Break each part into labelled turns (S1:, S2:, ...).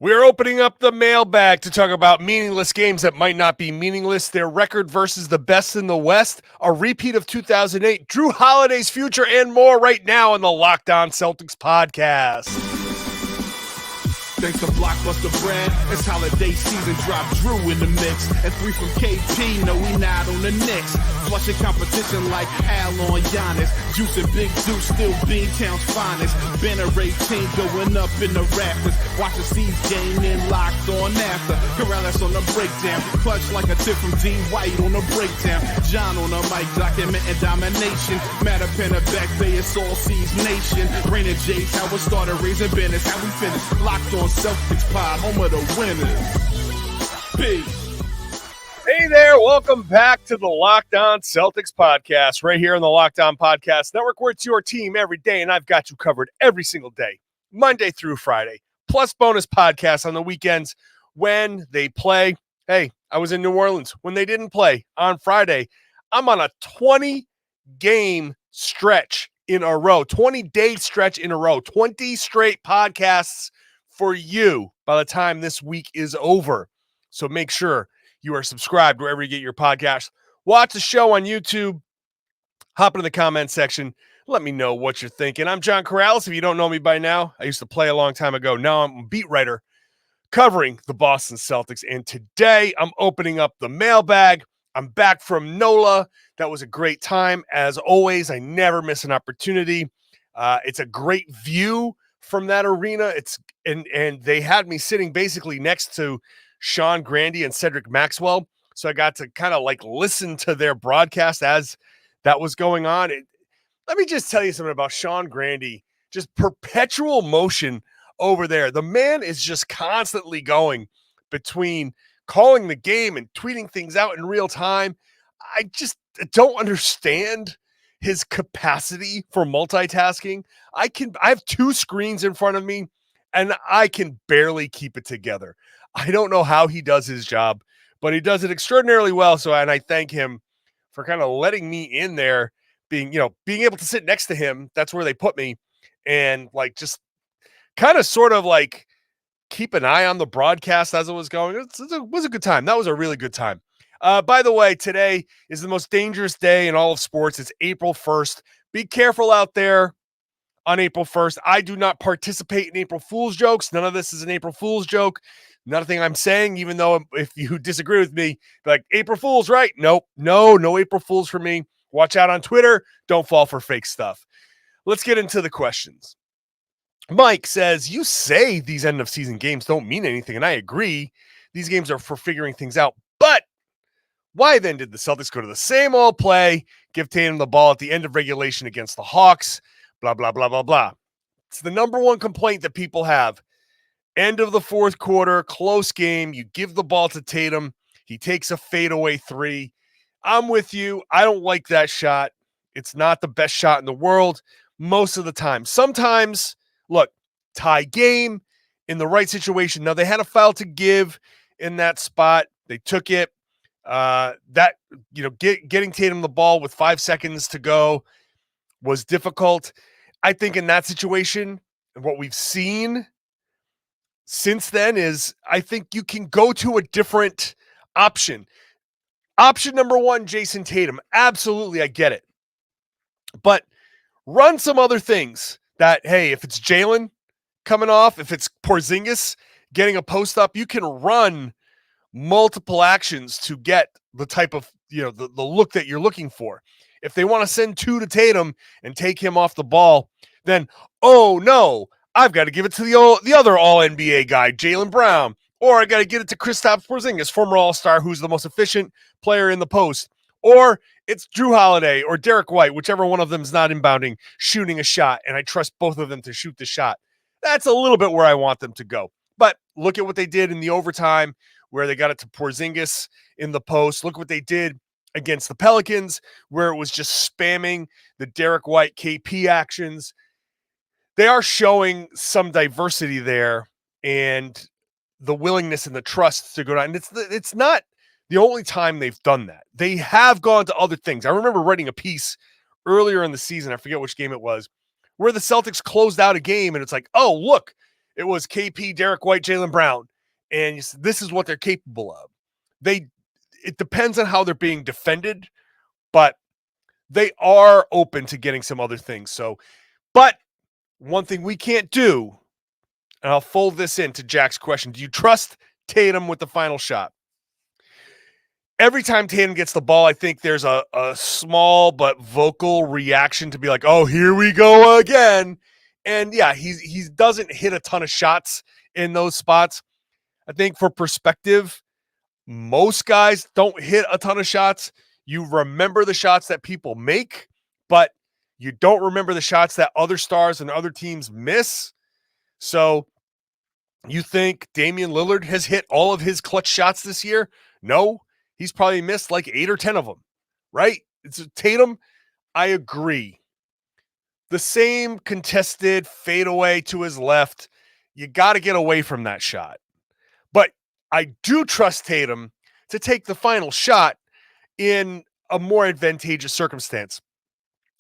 S1: We're opening up the mailbag to talk about meaningless games that might not be meaningless, their record versus the best in the West, a repeat of 2008, Jrue Holiday's future, and more right now on the Locked On Celtics podcast.
S2: Thanks to Blockbuster Brand, it's holiday season, drop Jrue in the mix. And 3 from KP, no we not on the Knicks. Flushing competition like Al on Giannis. Juice and Big Deuce, still Beantown's finest. Banner 18 going up in the rafters. Watch the C's game in locked on after. Karalis on the breakdown, clutch like a tip from D. White on the breakdown. John on the mic, documenting domination. Matter pen a back bay, it's all C's nation. Rain and Jace, how it started, raising business, how we finish. Locked on Celtics pod, home of the winners. Peace.
S1: Hey there, welcome back to the Locked On Celtics podcast, right here on the Locked On Podcast Network, where it's your team every day, and I've got you covered every single day, Monday through Friday, plus bonus podcasts on the weekends when they play. Hey, I was in New Orleans when they didn't play on Friday. I'm on a 20-game stretch in a row, 20-day stretch in a row, 20 straight podcasts for you by the time this week is over. So make sure you are subscribed wherever you get your podcasts. Watch the show on YouTube. Hop into the comment section. Let me know what you're thinking. I'm John Karalis. If you don't know me by now, I used to play a long time ago. Now I'm a beat writer covering the Boston Celtics. And today I'm opening up the mailbag. I'm back from NOLA. That was a great time. As always, I never miss an opportunity. It's a great view from that arena. And they had me sitting basically next to Sean Grandy and Cedric Maxwell. So I got to kind of like listen to their broadcast as that was going on. Let me just tell you something about Sean Grandy. Just perpetual motion over there. The man is just constantly going between calling the game and tweeting things out in real time. I just don't understand his capacity for multitasking. I have 2 screens in front of me and I can barely keep it together. I don't know how he does his job, but he does it extraordinarily well. And I thank him for kind of letting me in there, being able to sit next to him. That's where they put me, and like just kind of sort of like keep an eye on the broadcast as it was going. It was a good time. That was a really good time. By the way, today is the most dangerous day in all of sports. It's April 1st. Be careful out there on April 1st. I do not participate in April Fool's jokes. None of this is an April Fool's joke. Nothing I'm saying, even though if you disagree with me, like April Fool's, right? Nope. No April Fool's for me. Watch out on Twitter. Don't fall for fake stuff. Let's get into the questions. Mike says, you say these end of season games don't mean anything, and I agree. These games are for figuring things out. But why then did the Celtics go to the same old play, give Tatum the ball at the end of regulation against the Hawks, blah, blah, blah, blah, blah. It's the number one complaint that people have. End of the fourth quarter, close game. You give the ball to Tatum. He takes a fadeaway 3. I'm with you. I don't like that shot. It's not the best shot in the world most of the time. Sometimes, look, tie game in the right situation. Now, they had a foul to give in that spot. They took it. Getting Tatum the ball with 5 seconds to go was difficult. I think in that situation, what we've seen since then is I think you can go to a different option. Option number 1, Jayson Tatum. Absolutely, I get it. But run some other things that, hey, if it's Jaylen coming off, if it's Porzingis getting a post up, you can run multiple actions to get the type of, the look that you're looking for. If they want to send 2 to Tatum and take him off the ball, then, oh no, I've got to give it to the other All-NBA guy, Jaylen Brown, or I got to get it to Kristaps Porzingis, former All-Star, who's the most efficient player in the post, or it's Jrue Holiday or Derek White, whichever one of them is not inbounding, shooting a shot, and I trust both of them to shoot the shot. That's a little bit where I want them to go. But look at what they did in the overtime, where they got it to Porzingis in the post. Look what they did against the Pelicans, where it was just spamming the Derek White KP actions. They are showing some diversity there and the willingness and the trust to go down. And it's not the only time they've done that. They have gone to other things. I remember writing a piece earlier in the season, I forget which game it was, where the Celtics closed out a game and it's like, oh, look, It was KP, Derek White, Jaylen Brown. And you said, this is what they're capable of. It depends on how they're being defended, but they are open to getting some other things. So, but one thing we can't do, and I'll fold this into Jack's question. Do you trust Tatum with the final shot? Every time Tatum gets the ball, I think there's a small but vocal reaction to be like, oh, here we go again. And yeah, he doesn't hit a ton of shots in those spots. I think for perspective, most guys don't hit a ton of shots. You remember the shots that people make, but you don't remember the shots that other stars and other teams miss. So you think Damian Lillard has hit all of his clutch shots this year? No, he's probably missed like 8 or 10 of them, right? It's Tatum. I agree. The same contested fadeaway to his left. You got to get away from that shot. But I do trust Tatum to take the final shot in a more advantageous circumstance.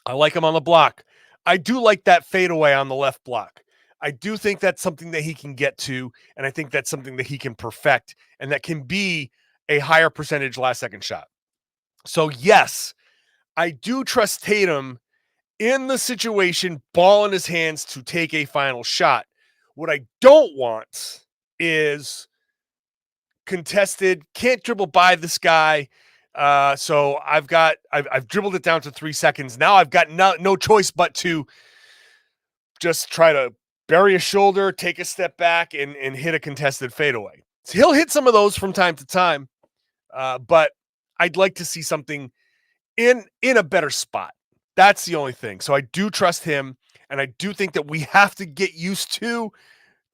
S1: I like him on the block. I do like that fadeaway on the left block. I do think that's something that he can get to, and I think that's something that he can perfect, and that can be a higher percentage last-second shot. So, yes, I do trust Tatum in the situation, ball in his hands to take a final shot. What I don't want is contested, can't dribble by this guy. So I've dribbled it down to 3 seconds. Now I've got no choice but to just try to bury a shoulder, take a step back, and hit a contested fadeaway. So he'll hit some of those from time to time, but I'd like to see something in a better spot. That's the only thing. So I do trust him, and I do think that we have to get used to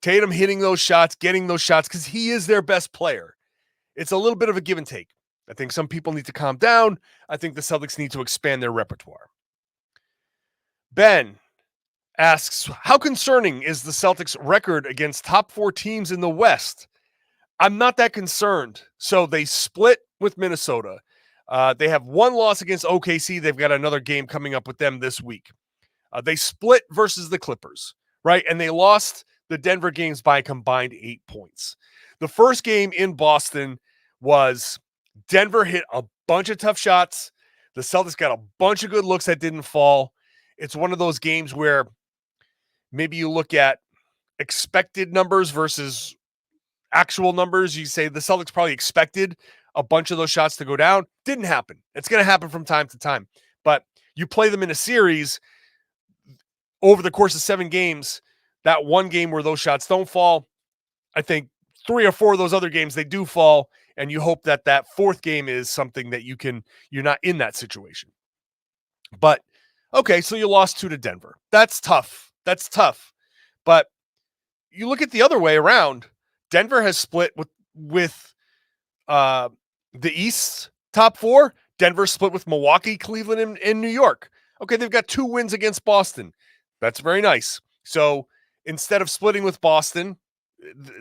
S1: Tatum hitting those shots, getting those shots, because he is their best player. It's a little bit of a give and take. I think some people need to calm down. I think the Celtics need to expand their repertoire. Ben asks, how concerning is the Celtics' record against top 4 teams in the West? I'm not that concerned. So they split with Minnesota. They have 1 loss against OKC. They've got another game coming up with them this week. They split versus the Clippers, right? And they lost the Denver games by a combined 8 points. The first game in Boston was Denver hit a bunch of tough shots. The Celtics got a bunch of good looks that didn't fall. It's one of those games where maybe you look at expected numbers versus actual numbers. You say the Celtics probably expected a bunch of those shots to go down. Didn't happen. It's going to happen from time to time. But you play them in a series over the course of 7 games, that one game where those shots don't fall, I think 3 or 4 of those other games, they do fall. And you hope that that 4th game is something that you're not in that situation. But okay, so you lost 2 to Denver. That's tough. But you look at the other way around. Denver has split with the East top 4. Denver split with Milwaukee, Cleveland, and New York. Okay, they've got 2 wins against Boston. That's very nice. So instead of splitting with Boston,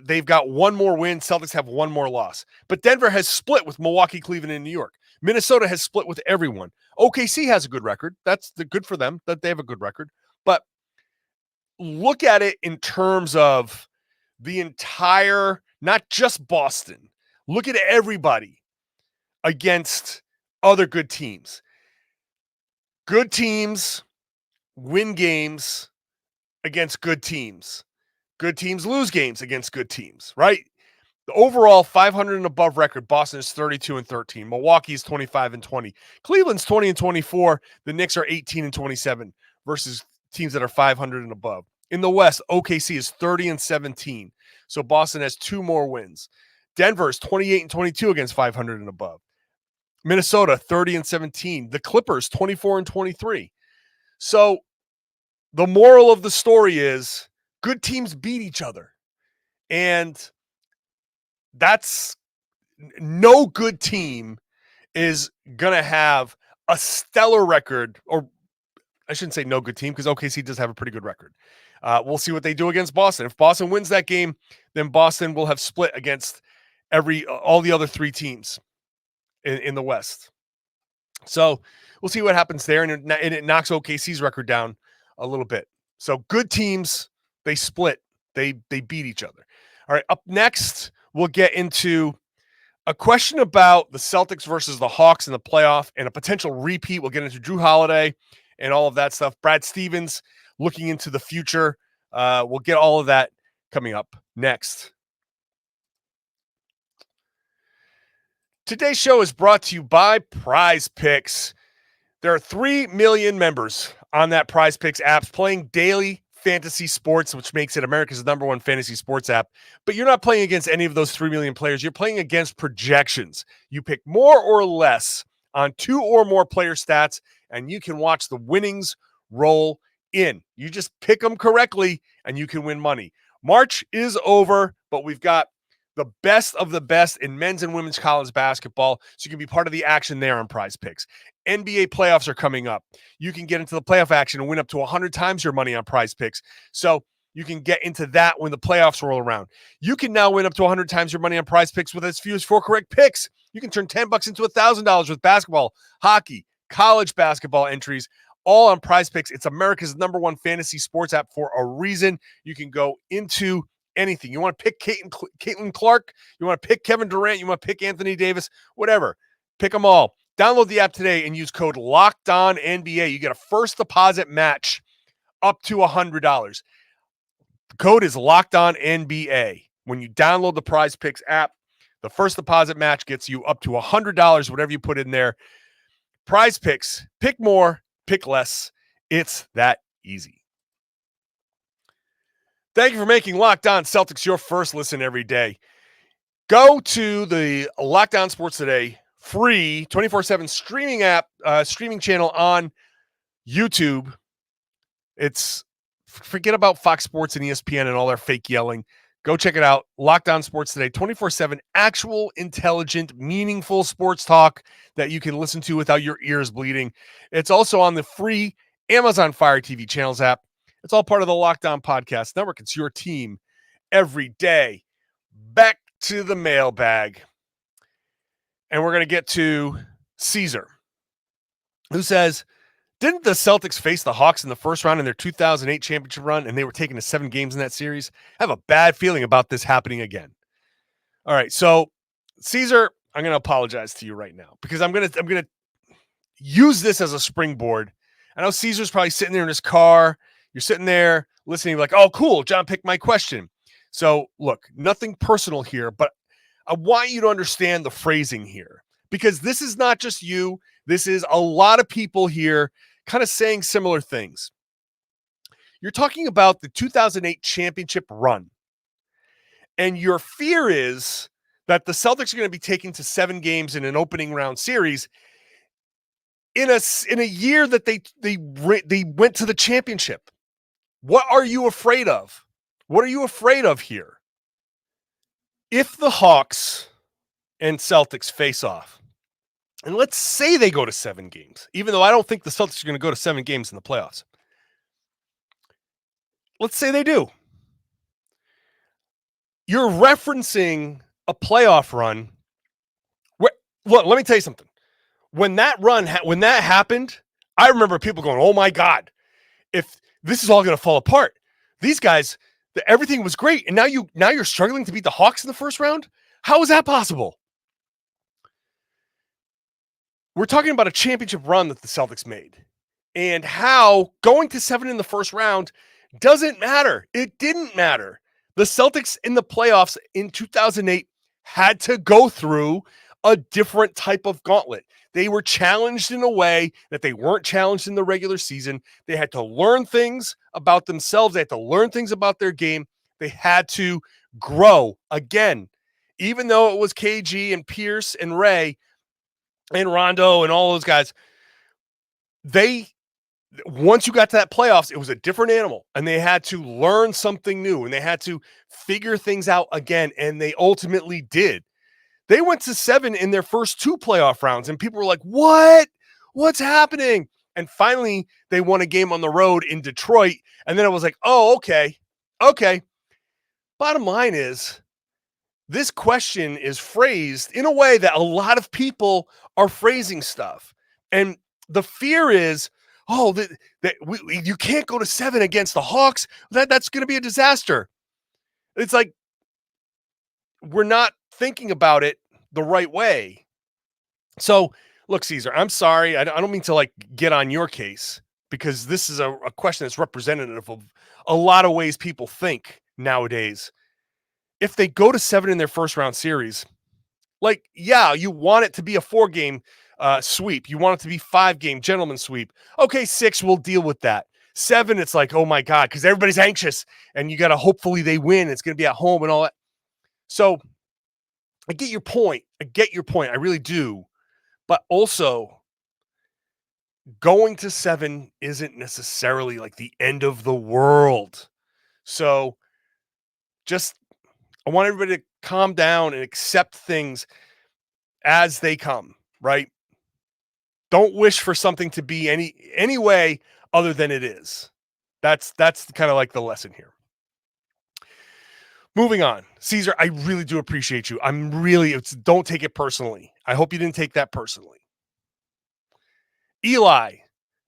S1: they've got 1 more win. Celtics have 1 more loss. But Denver has split with Milwaukee, Cleveland, and New York. Minnesota has split with everyone. OKC has a good record. That's good for them that they have a good record. But look at it in terms of the entire, not just Boston. Look at everybody against other good teams. Good teams win games against good teams. Good teams lose games against good teams, right? The overall 500 and above record, Boston is 32-13. Milwaukee is 25-20. Cleveland's 20-24. The Knicks are 18-27 versus teams that are 500 and above. In the West, OKC is 30-17. So Boston has 2 more wins. Denver is 28-22 against 500 and above. Minnesota 30-17. The Clippers 24-23. So the moral of the story is good teams beat each other. And that's no good team is going to have a stellar record, or I shouldn't say no good team because OKC does have a pretty good record. We'll see what they do against Boston. If Boston wins that game, then Boston will have split against all the other 3 teams in the West. So we'll see what happens there, and it knocks OKC's record down a little bit. So good teams, they split They beat each other. All right, up next, we'll get into a question about the Celtics versus the Hawks in the playoff and a potential repeat. We'll get into Jrue Holiday and all of that stuff. Brad Stevens looking into the future. We'll get all of that coming up next. Today's show is brought to you by Prize Picks. There are 3 million members on that Prize Picks app playing daily fantasy sports, which makes it America's #1 fantasy sports app. But you're not playing against any of those 3 million players. You're playing against projections. You pick more or less on 2 or more player stats, and you can watch the winnings roll in. You just pick them correctly, and you can win money. March is over, but we've got the best of the best in men's and women's college basketball, so you can be part of the action there on Prize Picks. NBA playoffs are coming up. You can get into the playoff action and win up to 100 times your money on Prize Picks. So you can get into that when the playoffs roll around. You can now win up to 100 times your money on Prize Picks with as few as 4 correct picks. You can turn $10 into $1,000 with basketball, hockey, college basketball entries, all on Prize Picks. It's America's #1 fantasy sports app for a reason. You can go into anything. You want to pick Caitlin Clark, you want to pick Kevin Durant, you want to pick Anthony Davis, whatever. Pick them all. Download the app today and use code LOCKEDONNBA. You get a first deposit match up to $100. The code is LOCKEDONNBA. When you download the Prize Picks app, the first deposit match gets you up to $100, whatever you put in there. Prize Picks, pick more, pick less. It's that easy. Thank you for making Locked On Celtics your first listen every day. Go to the Locked On Sports Today free 24/7 streaming app, streaming channel on YouTube. Forget about Fox Sports and ESPN and all their fake yelling. Go check it out. Locked On Sports Today, 24/7 actual, intelligent, meaningful sports talk that you can listen to without your ears bleeding. It's also on the free Amazon Fire TV channels app. It's all part of the Locked On Podcast Network. It's your team every day. Back to the mailbag. And we're going to get to Caesar, who says, didn't the Celtics face the Hawks in the first round in their 2008 championship run, and they were taken to 7 games in that series? I have a bad feeling about this happening again. All right, so Caesar, I'm going to apologize to you right now because I'm going to use this as a springboard. I know Caesar's probably sitting there in his car. You're sitting there listening like, oh, cool, John picked my question. So, look, nothing personal here, but I want you to understand the phrasing here because this is not just you. This is a lot of people here kind of saying similar things. You're talking about the 2008 championship run, and your fear is that the Celtics are going to be taken to 7 games in an opening round series in a year that they went to the championship. What are you afraid of? What are you afraid of here? If the Hawks and Celtics face off, and let's say they go to 7 games, even though I don't think the Celtics are going to go to 7 games in the playoffs. Let's say they do. You're referencing a playoff run. Look, let me tell you something. When that happened, I remember people going, oh my God, if this is all going to fall apart. These guys, everything was great. And now you're struggling to beat the Hawks in the first round? How is that possible? We're talking about a championship run that the Celtics made and how going to 7 in the first round doesn't matter. It didn't matter. The Celtics in the playoffs in 2008 had to go through a different type of gauntlet. They were challenged in a way that they weren't challenged in the regular season. They had to learn things about themselves. They had to learn things about their game. They had to grow again. Even though it was KG and Pierce and Ray and Rondo and all those guys, once you got to that playoffs, it was a different animal, and they had to learn something new, and they had to figure things out again, and they ultimately did. They went to 7 in their first 2 playoff rounds, and people were like, what? What's happening? And finally, they won a game on the road in Detroit, and then it was like, oh, okay. Bottom line is, this question is phrased in a way that a lot of people are phrasing stuff. And the fear is, you can't go to 7 against the Hawks. That's going to be a disaster. It's like we're not thinking about it the right way. So, look, Caesar, I'm sorry. I don't mean to like get on your case because this is a question that's representative of a lot of ways people think nowadays. If they go to 7 in their first round series, like, yeah, you want it to be a 4-game sweep. You want it to be 5-game gentleman sweep. Okay, 6, we'll deal with that. 7, it's like, oh my God, because everybody's anxious and you got to hopefully they win. It's going to be at home and all that. So I get your point. I really do. But also, going to 7 isn't necessarily like the end of the world. So just, I want everybody to calm down and accept things as they come, right? Don't wish for something to be any way other than it is. That's kind of like the lesson here. Moving on. Caesar, I really do appreciate you. Don't take it personally. I hope you didn't take that personally. Eli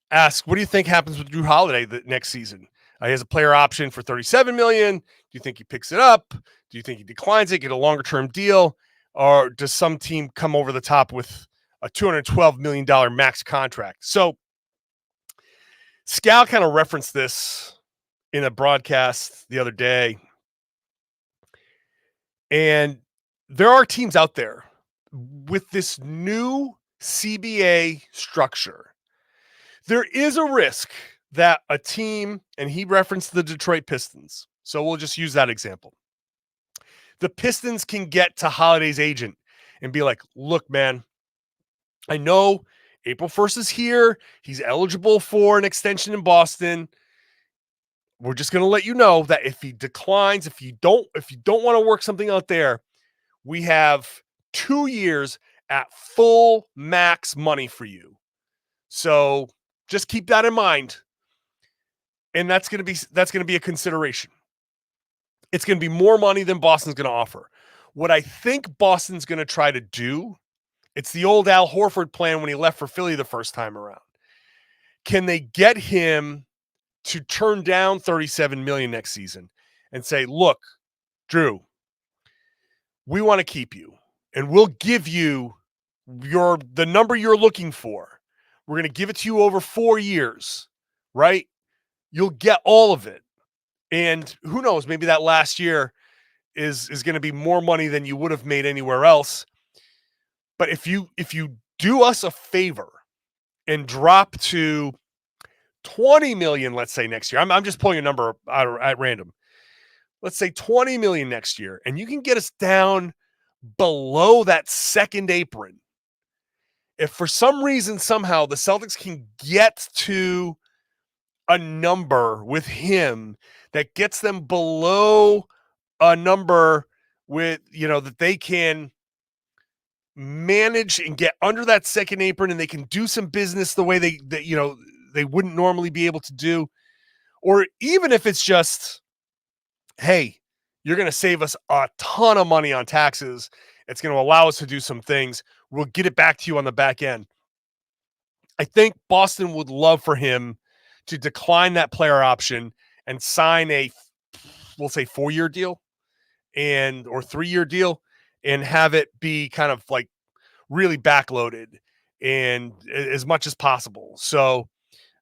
S1: asks, what do you think happens with Jrue Holiday the next season? He has a player option for $37 million. Do you think he picks it up? Do you think he declines it, get a longer term deal? Or does some team come over the top with a $212 million max contract? So Scal kind of referenced this in a broadcast the other day. And there are teams out there with this new CBA structure. There is a risk that a team, and he referenced the Detroit Pistons, so we'll just use that example. The Pistons can get to Holiday's agent and be like, look, man, I know April 1st is here. He's eligible for an extension in Boston. We're just going to let you know that if he declines, if you don't want to work something out there, we have 2 years at full max money for you. So just keep that in mind. And that's going to be a consideration. It's going to be more money than Boston's going to offer. What I think Boston's going to try to do, it's the old Al Horford plan when he left for Philly the first time around. Can they get him to turn down $37 million next season and say, look, Jrue, we want to keep you and we'll give you the number you're looking for. We're going to give it to you over 4 years, right? You'll get all of it. And who knows, maybe that last year is going to be more money than you would have made anywhere else. But if you do us a favor and drop to 20 million, let's say next year, I'm just pulling a number out at random. Let's say 20 million next year, and you can get us down below that second apron. If for some reason, somehow the Celtics can get to a number with him that gets them below a number with, that they can manage and get under that second apron and they can do some business the way they wouldn't normally be able to do. Or even if it's just, hey, you're going to save us a ton of money on taxes. It's going to allow us to do some things. We'll get it back to you on the back end. I think Boston would love for him to decline that player option and sign we'll say 4-year deal or 3-year deal and have it be kind of like really backloaded and as much as possible. So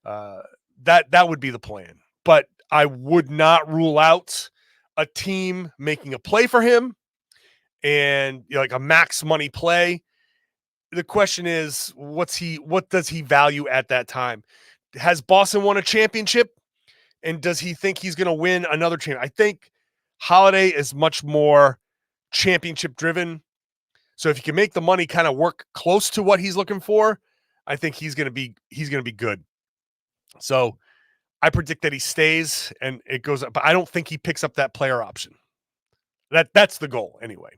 S1: that would be the plan. But I would not rule out a team making a play for him and like a max money play. The question is, what does he value at that time? Has Boston won a championship? And does he think he's going to win another championship? I think Holiday is much more championship driven. So if you can make the money kind of work close to what he's looking for, I think he's going to be good. So I predict that he stays and it goes up, but I don't think he picks up that player option. That's the goal anyway.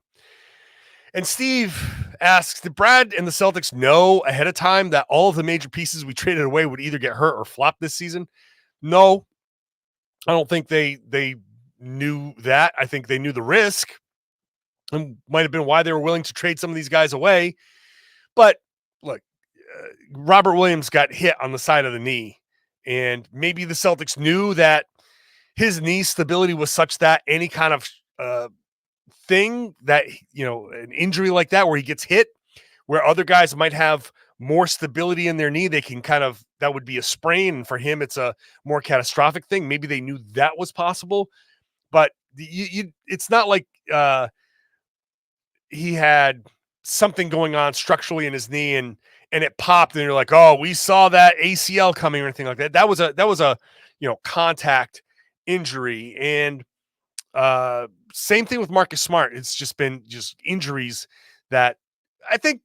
S1: And Steve asks, did Brad and the Celtics know ahead of time that all of the major pieces we traded away would either get hurt or flop this season? No, I don't think they knew that. I think they knew the risk. And might have been why they were willing to trade some of these guys away. But look, Robert Williams got hit on the side of the knee. And maybe the Celtics knew that his knee stability was such that any kind of thing that, an injury like that where he gets hit, where other guys might have more stability in their knee, they can that would be a sprain. And for him, it's a more catastrophic thing. Maybe they knew that was possible, but it's not like he had something going on structurally in his knee and it popped and you're like, oh, we saw that ACL coming or anything like that. That was a contact injury. And same thing with Marcus Smart. It's just been injuries that I think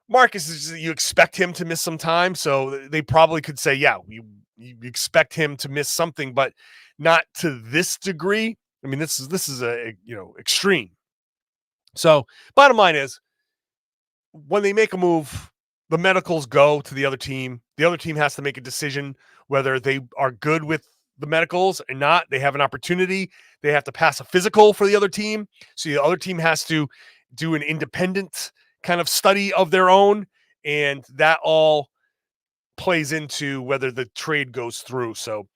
S1: Marcus you expect him to miss some time. So they probably could say, yeah, you expect him to miss something, but not to this degree. I mean, this is a extreme. So bottom line is, when they make a move, the medicals go to the other team. The other team has to make a decision whether they are good with the medicals or not. They have an opportunity. They have to pass a physical for the other team. So the other team has to do an independent kind of study of their own. And that all plays into whether the trade goes through. So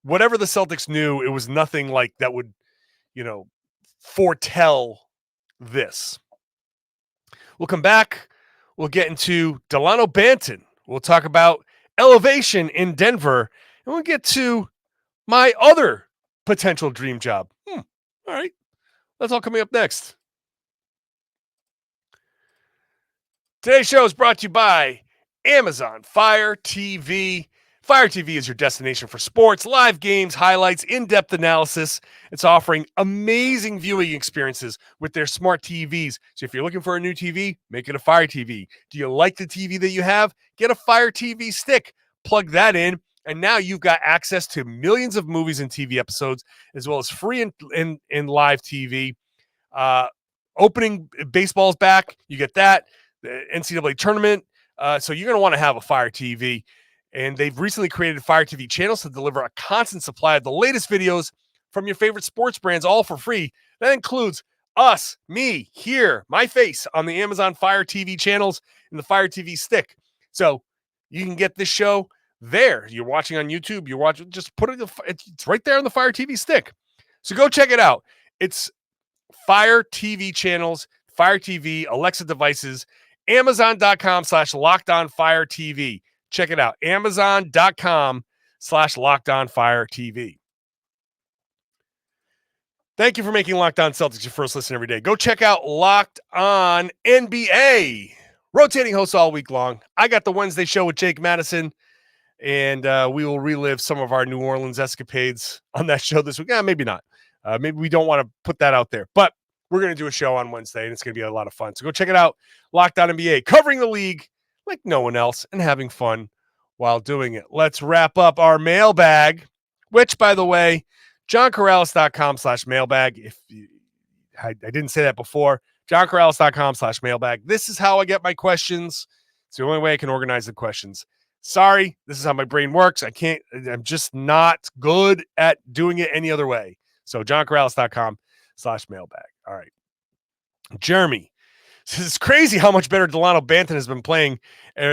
S1: whatever the Celtics knew, it was nothing like that would, foretell this. We'll come back. We'll get into Delano Banton. We'll talk about elevation in Denver. And we'll get to my other potential dream job. All right. That's all coming up next. Today's show is brought to you by Amazon Fire TV. Fire TV is your destination for sports, live games, highlights, in-depth analysis. It's offering amazing viewing experiences with their smart TVs. So if you're looking for a new TV, make it a Fire TV. Do you like the TV that you have? Get a Fire TV stick. Plug that in, and now you've got access to millions of movies and TV episodes, as well as free and live TV. Opening baseball's back. You get that. The NCAA tournament. So you're going to want to have a Fire TV. And they've recently created Fire TV channels to deliver a constant supply of the latest videos from your favorite sports brands, all for free. That includes us, me, here, my face on the Amazon Fire TV channels and the Fire TV stick. So you can get this show there. You're watching on YouTube. You're watching. Just put it. It's right there on the Fire TV stick. So go check it out. It's Fire TV channels, Fire TV, Alexa devices, Amazon.com/LockedOnFireTV. Check it out. Amazon.com/LockedOnFireTV. Thank you for making Locked On Celtics your first listen every day. Go check out Locked On NBA. Rotating hosts all week long. I got the Wednesday show with Jake Madison, and we will relive some of our New Orleans escapades on that show this week. Maybe not. Maybe we don't want to put that out there, but we're going to do a show on Wednesday, and it's going to be a lot of fun. So go check it out. Locked On NBA, covering the league like no one else and having fun while doing it. Let's wrap up our mailbag, which, by the way, johnkaralis.com/mailbag. If I didn't say that before, johnkaralis.com/mailbag. This is how I get my questions. It's the only way I can organize the questions. Sorry, this is how my brain works. I'm just not good at doing it any other way. So johnkaralis.com/mailbag. All right. Jeremy. It's crazy how much better Delano Banton has been playing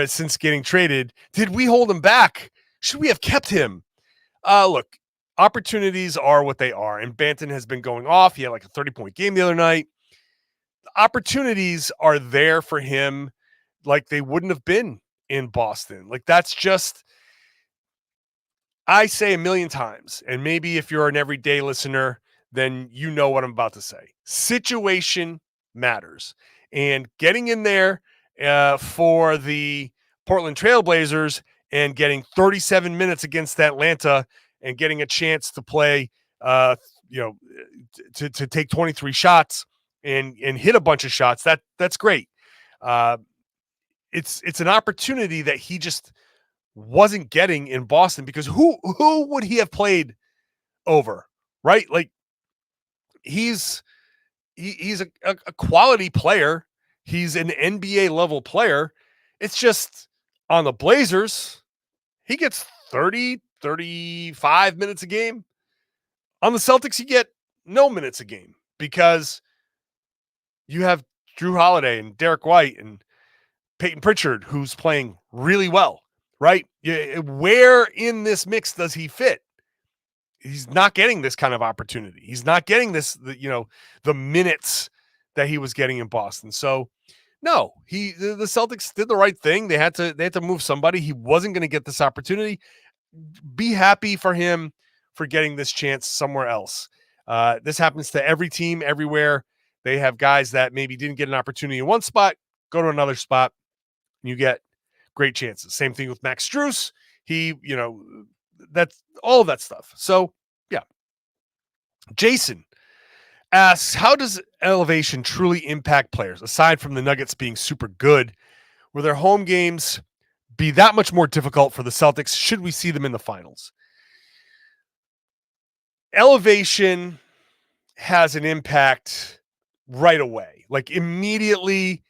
S1: since getting traded. Did we hold him back? Should we have kept him? Look, opportunities are what they are, and Banton has been going off. He had like a 30-point game the other night. The opportunities are there for him like they wouldn't have been in Boston. Like, that's just, I say a million times, and maybe if you're an everyday listener, then you know what I'm about to say. Situation matters. And getting in there for the Portland Trailblazers and getting 37 minutes against Atlanta and getting a chance to play, to take 23 shots and hit a bunch of shots, that's great. It's an opportunity that he just wasn't getting in Boston, because who would he have played over, right? Like, he's a quality player. He's an NBA level player. It's just on the Blazers, he gets 30, 35 minutes a game. On the Celtics, you get no minutes a game because you have Jrue Holiday and Derek White and Peyton Pritchard, who's playing really well, right? Where in this mix does he fit? he's not getting this kind of opportunity. He's not getting this, the minutes that he was getting in Boston. So no, the Celtics did the right thing. They had to move somebody. He wasn't going to get this opportunity. Be happy for him for getting this chance somewhere else. This happens to every team everywhere. They have guys that maybe didn't get an opportunity in one spot, go to another spot, and you get great chances. Same thing with Max Strus. That's all of that stuff. So, yeah. Jason asks, how does elevation truly impact players? Aside from the Nuggets being super good, will their home games be that much more difficult for the Celtics should we see them in the finals? Elevation has an impact right away. Like immediately,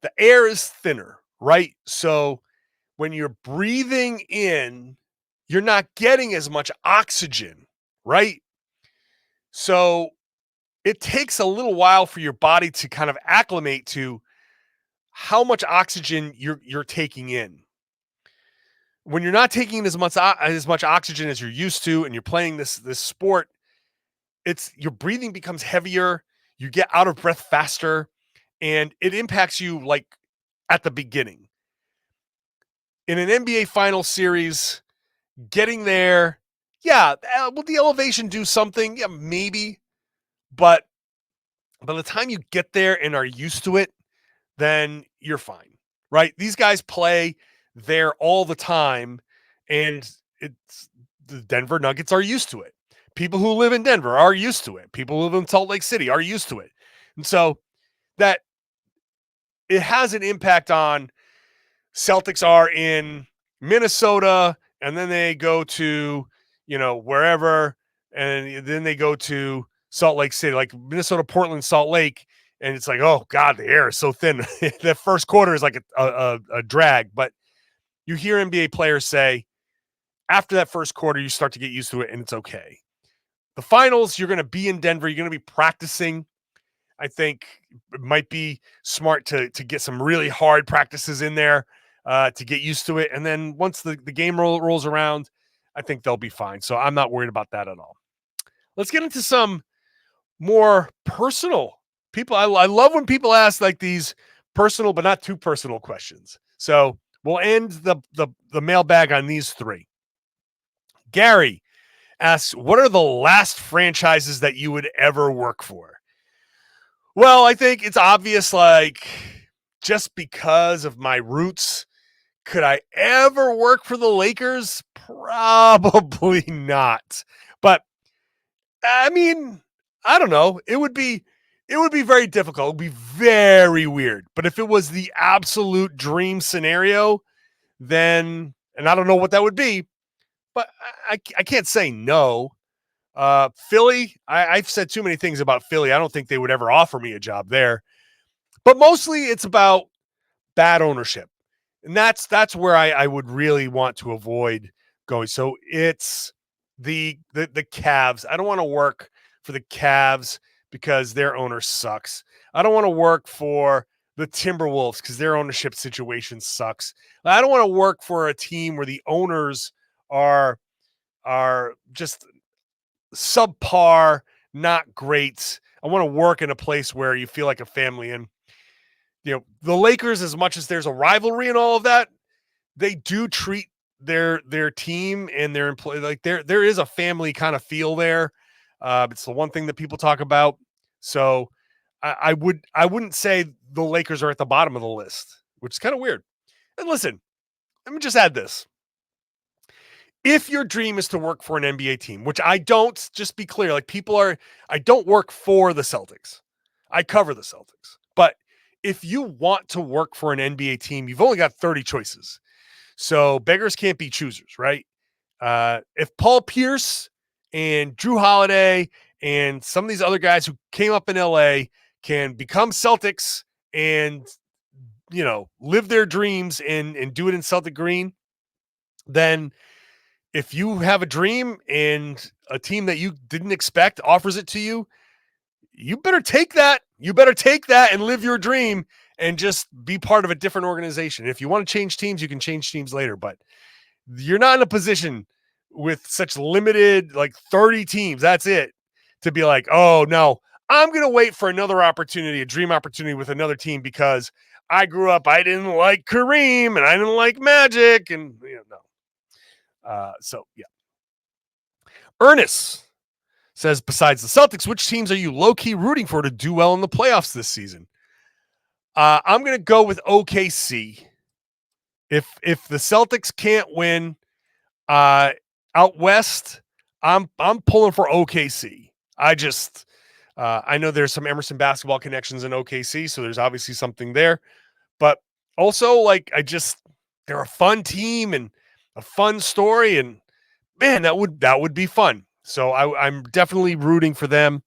S1: the air is thinner, right? So when you're breathing in, you're not getting as much oxygen, right? So it takes a little while for your body to kind of acclimate to how much oxygen you're taking in. When you're not taking as much oxygen as you're used to, and you're playing this sport, your breathing becomes heavier. You get out of breath faster, and it impacts you like at the beginning. In an NBA Finals series, getting there, yeah, will the elevation do something? Yeah, maybe. But by the time you get there and are used to it, then you're fine, right? These guys play there all the time, and the Denver Nuggets are used to it. People who live in Denver are used to it. People who live in Salt Lake City are used to it. And so that it has an impact on Celtics are in Minnesota, and then they go to, wherever, and then they go to Salt Lake City, like Minnesota, Portland, Salt Lake, and it's like, oh God, the air is so thin. The first quarter is like a drag, but you hear NBA players say, after that first quarter, you start to get used to it, and it's okay. The finals, you're going to be in Denver. You're going to be practicing. I think it might be smart to get some really hard practices in there to get used to it. And then once the game rolls around, I think they'll be fine. So I'm not worried about that at all. Let's get into some more personal people. I love when people ask like these personal but not too personal questions. So we'll end the mailbag on these three. Gary asks, what are the last franchises that you would ever work for? Well, I think it's obvious, like, just because of my roots, could I ever work for the Lakers? Probably not. But I mean, I don't know. It would be very difficult. It would be very weird. But if it was the absolute dream scenario, then, and I don't know what that would be, but I can't say no. Philly, I've said too many things about Philly. I don't think they would ever offer me a job there. But mostly it's about bad ownership. And that's where I would really want to avoid going. So it's the Cavs. I don't want to work for the Cavs because their owner sucks. I don't want to work for the Timberwolves because their ownership situation sucks. I don't want to work for a team where the owners are just subpar, not great. I want to work in a place where you feel like a family. And the Lakers, as much as there's a rivalry and all of that, they do treat their team and their employee like there is a family kind of feel there. It's the one thing that people talk about. So I wouldn't say the Lakers are at the bottom of the list, which is kind of weird. And listen, let me just add this. If your dream is to work for an NBA team, which I don't, just be clear, like I don't work for the Celtics. I cover the Celtics. But if you want to work for an NBA team, you've only got 30 choices. So beggars can't be choosers, right? If Paul Pierce and Jrue Holiday and some of these other guys who came up in LA can become Celtics and, live their dreams and do it in Celtic green, then if you have a dream and a team that you didn't expect offers it to you, you better take that. You better take that and live your dream and just be part of a different organization. If you want to change teams, you can change teams later, but you're not in a position with such limited, like 30 teams. That's it. To be like, oh no, I'm going to wait for another opportunity, a dream opportunity with another team because I grew up, I didn't like Kareem and I didn't like Magic and no. So yeah. Ernest says, besides the Celtics, which teams are you low-key rooting for to do well in the playoffs this season? I'm going to go with OKC. If the Celtics can't win out west, I'm pulling for OKC. I know there's some Emerson basketball connections in OKC, so there's obviously something there. But also, like, they're a fun team and a fun story, and man, that would be fun. So I'm definitely rooting for them.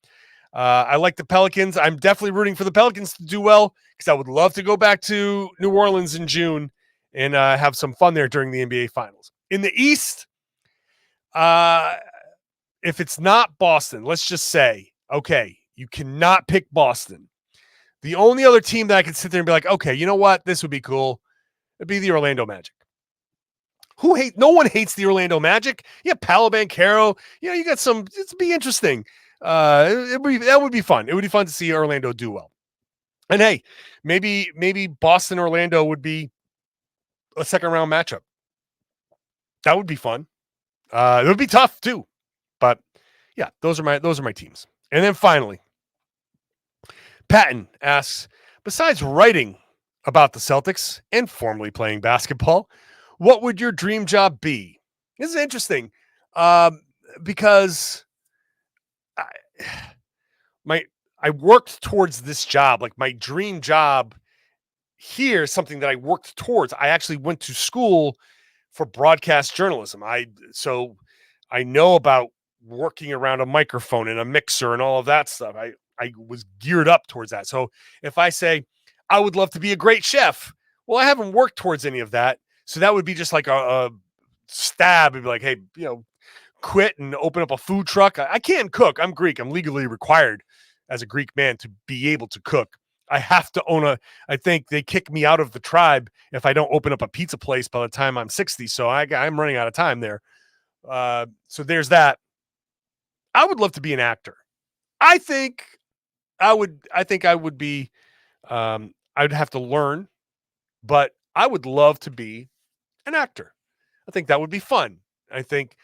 S1: I like the Pelicans. I'm definitely rooting for the Pelicans to do well because I would love to go back to New Orleans in June and have some fun there during the NBA Finals. In the East, if it's not Boston, let's just say, okay, you cannot pick Boston. The only other team that I could sit there and be like, okay, you know what? This would be cool. It'd be the Orlando Magic. No one hates the Orlando Magic. Yeah, Paolo Banchero. You got some. It'd be interesting. That would be fun. It would be fun to see Orlando do well. And hey, maybe Boston Orlando would be a second round matchup. That would be fun. It would be tough too, but yeah, those are my teams. And then finally, Patton asks, besides writing about the Celtics and formerly playing basketball, what would your dream job be? This is interesting because I worked towards this job. Like my dream job here is something that I worked towards. I actually went to school for broadcast journalism. So I know about working around a microphone and a mixer and all of that stuff. I was geared up towards that. So if I say I would love to be a great chef, well, I haven't worked towards any of that. So that would be just like a stab. It'd be like, hey, quit and open up a food truck. I can't cook. I'm Greek. I'm legally required as a Greek man to be able to cook. I have to own I think they kick me out of the tribe if I don't open up a pizza place by the time I'm 60. So I'm running out of time there. So there's that. I would love to be an actor. I think I would be, I'd have to learn, but I would love to be an actor. I think that would be fun. I think,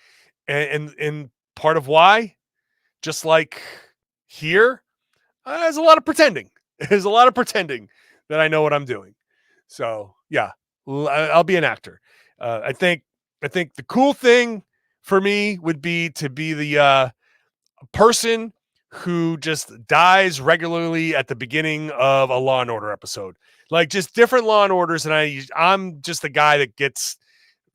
S1: and part of why, just like here, there's a lot of pretending. There's a lot of pretending that I know what I'm doing. So yeah, I'll be an actor. I think the cool thing for me would be to be the person who just dies regularly at the beginning of a Law and Order episode, like just different Law and Orders, and I'm just the guy that gets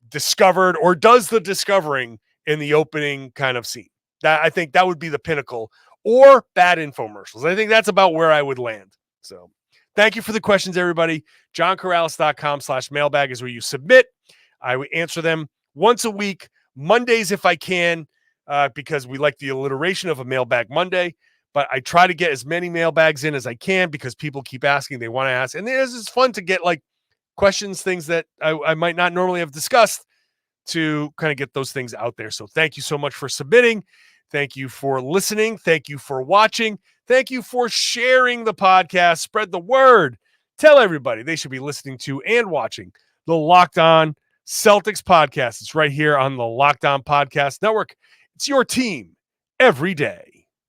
S1: discovered or does the discovering in the opening kind of scene. That I think that would be the pinnacle. Or bad infomercials. I think that's about where I would land. So thank you for the questions, everybody. JohnKaralis.com/mailbag is where you submit. I would answer them once a week, Mondays if I can, because we like the alliteration of a Mailbag Monday. But I try to get as many mailbags in as I can because people keep asking. They want to ask. And it's fun to get like questions, things that I might not normally have discussed, to kind of get those things out there. So thank you so much for submitting. Thank you for listening. Thank you for watching. Thank you for sharing the podcast. Spread the word. Tell everybody they should be listening to and watching the Locked On Celtics podcast. It's right here on the Locked On Podcast Network. It's your team every day.